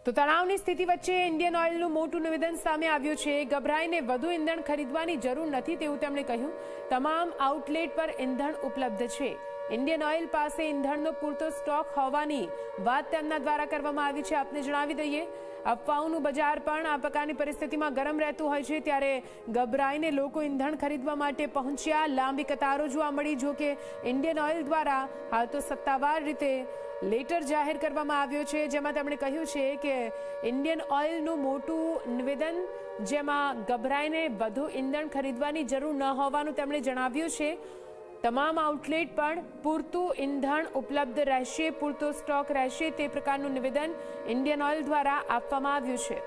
તો તણાવની સ્થિતિ વચ્ચે ઇન્ડિયન ઓઇલનું મોટું નિવેદન સામે આવ્યું છે। ગભરાઈને વધુ ઇંધણ ખરીદવાની જરૂર નથી તેવું તેમણે કહ્યું। તમામ આઉટલેટ પર ઇંધણ ઉપલબ્ધ છે। ઇન્ડિયન ઓઇલ પાસે ઇંધણનો પૂરતો સ્ટોક હોવાની વાત તેમના દ્વારા કરવામાં આવી છે। આપને જણાવી દઈએ, અફવાઓનું બજાર પણ આ પ્રકારની પરિસ્થિતિમાં ગરમ રહેતું હોય છે, ત્યારે ગભરાઈને લોકો ઇંધણ ખરીદવા માટે પહોંચ્યા। લાંબી કતારો જોવા મળી। જો કે ઇન્ડિયન ઓઇલ દ્વારા હાલ તો સત્તાવાર રીતે લેટર જાહેર કરવામાં આવ્યો છે, જેમાં તેમણે કહ્યું છે કે ઇન્ડિયન ઓઇલનું મોટું નિવેદન, જેમાં ગભરાઈને વધુ ઇંધણ ખરીદવાની જરૂર ન હોવાનું તેમણે જણાવ્યું છે। તમામ આઉટલેટ પર પૂરતું ઇંધણ ઉપલબ્ધ રહેશે, પૂરતો સ્ટોક રહેશે, તે પ્રકારનું નિવેદન ઇન્ડિયન ઓઇલ દ્વારા આપવામાં આવ્યું છે।